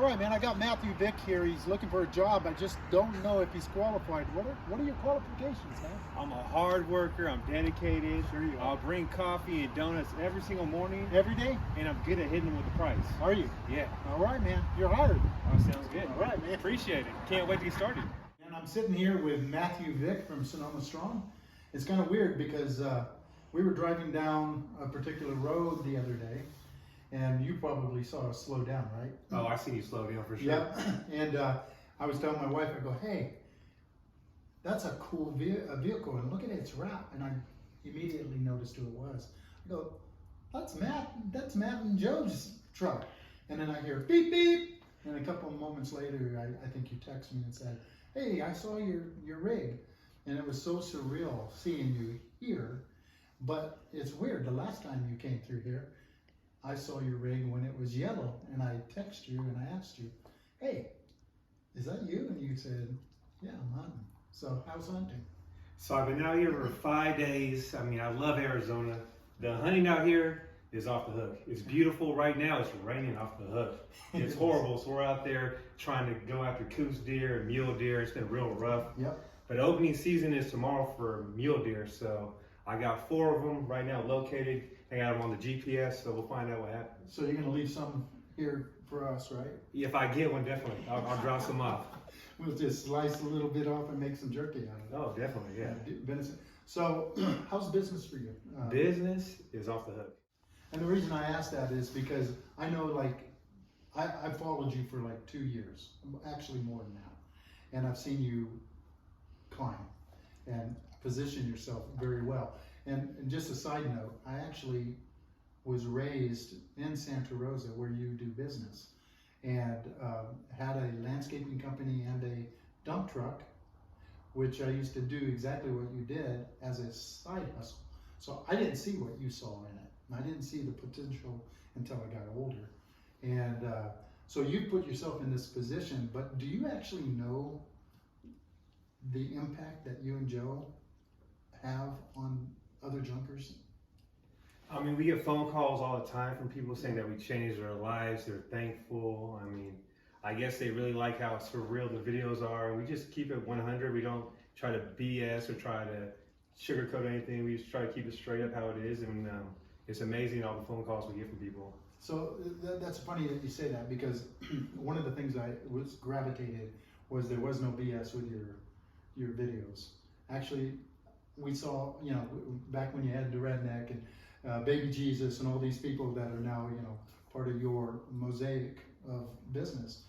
All right, man. I got Matthew Vick here. He's looking for a job. I just don't know if he's qualified. What are your qualifications, man? I'm a hard worker. I'm dedicated. Sure you are. I'll bring coffee and donuts every single morning. Every day? And I'm good at hitting them with the price. Are you? Yeah. All right, man. You're hired. Oh, sounds good. All right, man. Appreciate it. Can't wait to get started. And I'm sitting here with Matthew Vick from Sonoma Strong. It's kind of weird because we were driving down a particular road the other day, and you probably saw us slow down, right? Oh, I seen you slow down for sure. Yep. And I was telling my wife, I go, hey, that's a cool vehicle, and look at its wrap. And I immediately noticed who it was. I go, that's Matt and Joe's truck. And then I hear beep, beep. And a couple of moments later, I think you texted me and said, hey, I saw your rig. And it was so surreal seeing you here. But it's weird, the last time you came through here, I saw your rig when it was yellow, and I texted you and I asked you, hey, is that you? And you said, yeah, I'm hunting. So how's hunting? So I've been out here for 5 days. I mean, I love Arizona. The hunting out here is off the hook. It's beautiful. Right now it's raining off the hook. It's horrible. So we're out there trying to go after coos deer and mule deer. It's been real rough. Yep. But opening season is tomorrow for mule deer. So I got 4 of them right now located. I got them on the GPS, so we'll find out what happens. So you're going to leave some here for us, right? If I get one, definitely. I'll drop some off. We'll just slice a little bit off and make some jerky out of it. Oh, definitely, yeah. Venison. So how's business for you? Business is off the hook. And the reason I asked that is because I know, like, I followed you for like 2 years, actually more than that. And I've seen you climb and position yourself very well. And just a side note, I actually was raised in Santa Rosa where you do business, and had a landscaping company and a dump truck, which I used to do exactly what you did as a side hustle. So I didn't see what you saw in it. I didn't see the potential until I got older. And so you put yourself in this position, but do you actually know the impact that you and Joe have on other junkers? I mean, we get phone calls all the time from people saying that we changed their lives. They're thankful. I mean, I guess they really like how surreal the videos are. We just keep it 100. We don't try to BS or try to sugarcoat anything. We just try to keep it straight up how it is. And it's amazing all the phone calls we get from people. So that's funny that you say that, because one of the things I was gravitated was there was no BS with your videos. Actually, we saw, you know, back when you had the redneck and Baby Jesus and all these people that are now, you know, part of your mosaic of business.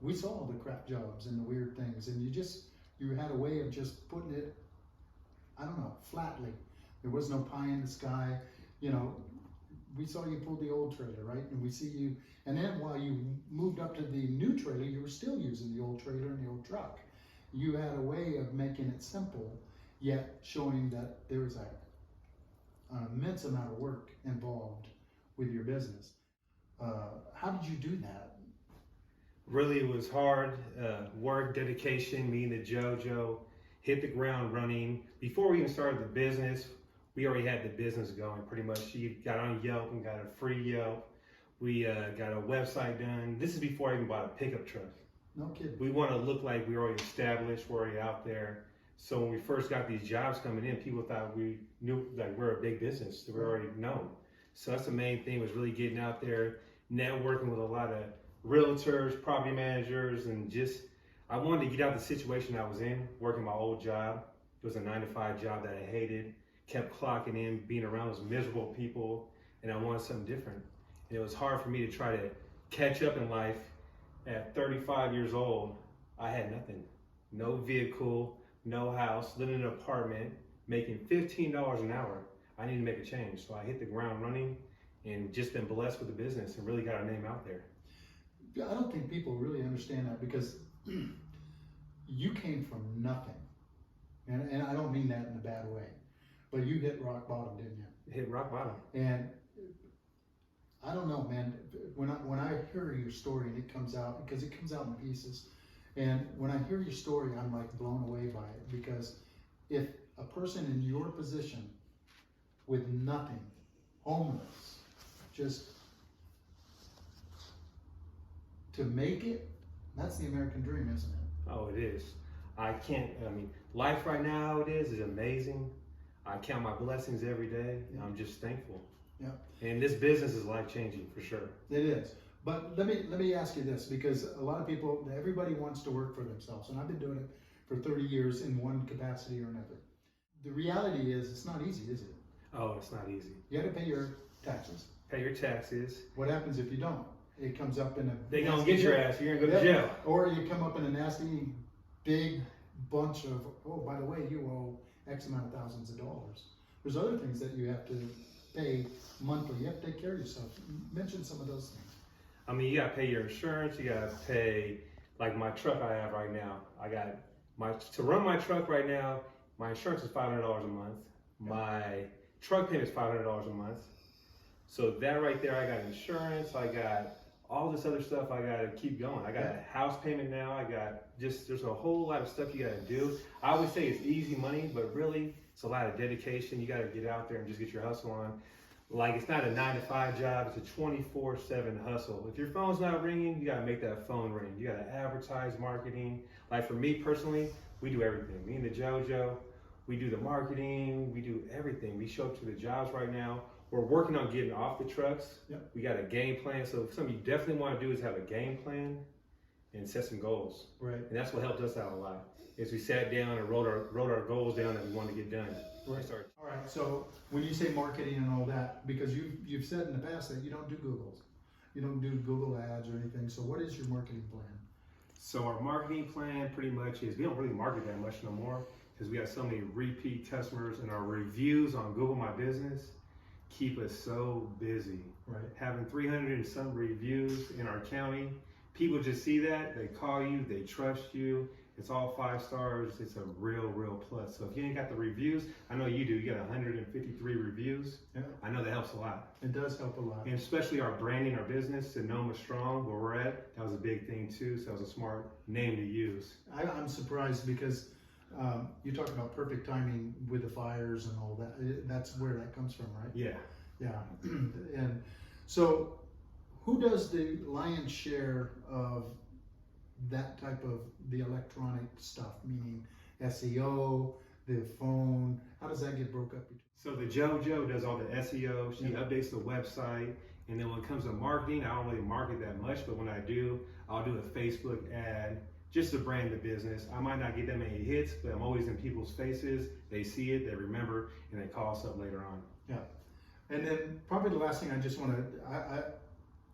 We saw all the crap jobs and the weird things, and you had a way of just putting it, I don't know, flatly. There was no pie in the sky. You know, we saw you pull the old trailer, right? And we see you, and then while you moved up to the new trailer, you were still using the old trailer and the old truck. You had a way of making it simple, yet showing that there was an immense amount of work involved with your business. How did you do that? Really, it was hard work, dedication. Me and the JoJo hit the ground running. Before we even started the business, we already had the business going pretty much. She got on Yelp and got a free Yelp. We got a website done. This is before I even bought a pickup truck. No kidding. We want to look like we're already established, we're already out there. So when we first got these jobs coming in, people thought we knew, like, we're a big business, we're already known. So that's the main thing, was really getting out there, networking with a lot of realtors, property managers, and just, I wanted to get out of the situation I was in, working my old job. It was a 9-to-5 job that I hated, kept clocking in, being around those miserable people, and I wanted something different. And it was hard for me to try to catch up in life. At 35 years old, I had nothing. No vehicle, no house, living in an apartment, making $15 an hour. I needed to make a change. So I hit the ground running and just been blessed with the business and really got our name out there. I don't think people really understand that, because you came from nothing. And I don't mean that in a bad way, but you hit rock bottom, didn't you? Hit rock bottom. And I don't know, man, when I hear your story and it comes out, because it comes out in pieces, and when I hear your story, I'm like blown away by it, because if a person in your position with nothing, homeless, just to make it, that's the American dream, isn't it? Oh, it is. I mean, life right now is amazing. I count my blessings every day. Yeah. I'm just thankful. Yeah. And this business is life changing for sure. It is. But let me ask you this, because a lot of people, everybody wants to work for themselves, and I've been doing it for 30 years in one capacity or another. The reality is, it's not easy, is it? Oh, it's not easy. You got to pay your taxes. Pay your taxes. What happens if you don't? It comes up in a... They gonna get your ass. You're gonna go to jail. Or you come up in a nasty, big bunch of, oh, by the way, you owe X amount of thousands of dollars. There's other things that you have to pay monthly. You have to take care of yourself. Mention some of those things. I mean, you gotta pay your insurance. You gotta pay, like my truck I have right now. To run my truck right now, my insurance is $500 a month. My truck payment is $500 a month. So that right there, I got insurance. I got all this other stuff I gotta keep going. I got a house payment now. There's a whole lot of stuff you gotta do. I always say it's easy money, but really it's a lot of dedication. You gotta get out there and just get your hustle on. Like, it's not a 9-to-5 job, it's a 24/7 hustle. If your phone's not ringing, you gotta make that phone ring. You gotta advertise, marketing. Like for me personally, we do everything. Me and the JoJo, we do the marketing, we do everything. We show up to the jobs right now. We're working on getting off the trucks. Yep. We got a game plan. So something you definitely want to do is have a game plan and set some goals. Right. And that's what helped us out a lot. Is we sat down and wrote our goals down that we wanted to get done. Right. All right. So when you say marketing and all that, because you've said in the past that you don't do Googles, you don't do Google ads or anything. So what is your marketing plan? So our marketing plan pretty much is we don't really market that much no more because we have so many repeat customers, and our reviews on Google My Business keep us so busy. Right. Having 300 and some reviews in our county, people just see that, they call you, they trust you. It's all 5 stars. It's a real plus. So if you ain't got the reviews, I know you do. You got 153 reviews. Yeah. I know that helps a lot. It does help a lot. And especially our branding, our business, Sonoma Strong, where we're at, that was a big thing too. So that was a smart name to use. I'm surprised because you talk about perfect timing with the fires and all that. That's where that comes from, right? Yeah. Yeah. And so who does the lion's share of that type of the electronic stuff, meaning SEO, the phone? How does that get broke up? So the JoJo does all the SEO. She updates the website. And then when it comes to marketing, I don't really market that much, but when I do, I'll do a Facebook ad just to brand the business. I might not get that many hits, but I'm always in people's faces. They see it, they remember, and they call us up later on. Yeah. And then probably the last thing I just want to,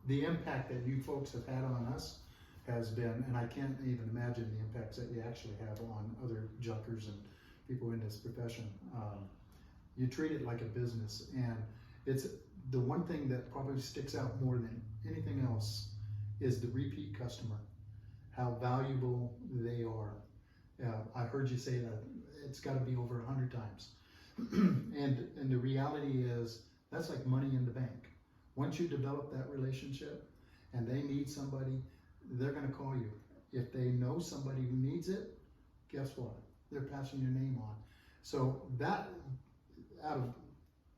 the impact that you folks have had on us has been, and I can't even imagine the impacts that you actually have on other junkers and people in this profession. You treat it like a business, and it's the one thing that probably sticks out more than anything else is the repeat customer, how valuable they are. I heard you say that it's got to be over 100 times. and the reality is that's like money in the bank. Once you develop that relationship and they need somebody, they're going to call you. If they know somebody who needs it, guess what? They're passing your name on. So that, out of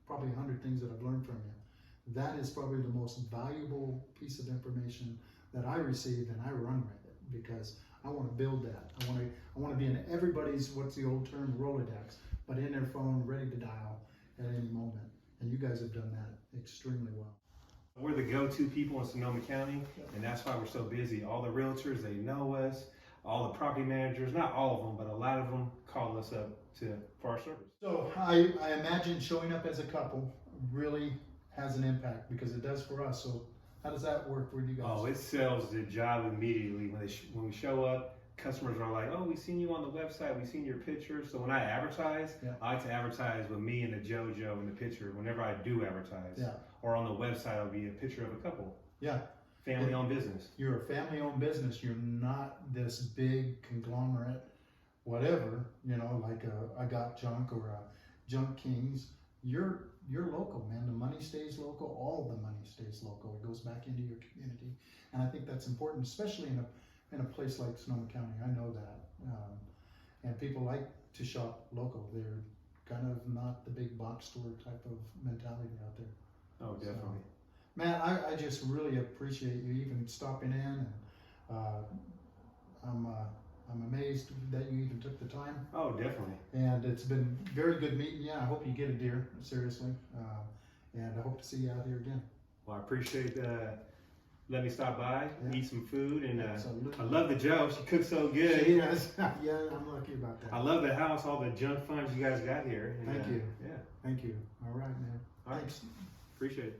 probably 100 things that I've learned from you, that is probably the most valuable piece of information that I received, and I run with it because I want to build that. I want to be in everybody's, what's the old term, Rolodex, but in their phone, ready to dial at any moment. And you guys have done that extremely well. We're the go-to people in Sonoma County, and that's why we're so busy. All the realtors, they know us. All the property managers, not all of them, but a lot of them call us up for our service. So I imagine showing up as a couple really has an impact because it does for us. So how does that work for you guys? Oh, it sells the job immediately. When we show up, customers are like, oh, we seen you on the website, we seen your picture. So when I advertise, I like to advertise with me and the JoJo in the picture whenever I do advertise. Yeah. Or on the website, it'll be a picture of a couple. Yeah. Family-owned business. You're a family-owned business. You're not this big conglomerate, whatever, like a Got Junk or a Junk Kings. You're local, man. The money stays local. All the money stays local. It goes back into your community. And I think that's important, especially in a place like Sonoma County. I know that. And people like to shop local. They're kind of not the big box store type of mentality out there. Oh, definitely. So, Matt, I just really appreciate you even stopping in I'm amazed that you even took the time, Oh, definitely. and it's been very good meeting you. I hope you get a deer, seriously, and I hope to see you out here again. Well, I appreciate let me stop by, Yeah. eat some food, and Absolutely. I love the Joe. She cooks so good. Yes, yeah, I'm lucky about that. I love the house, all the junk funds you guys got here. And, Thank you. Yeah, Thank you. All right, man. All right. Thanks. Appreciate it.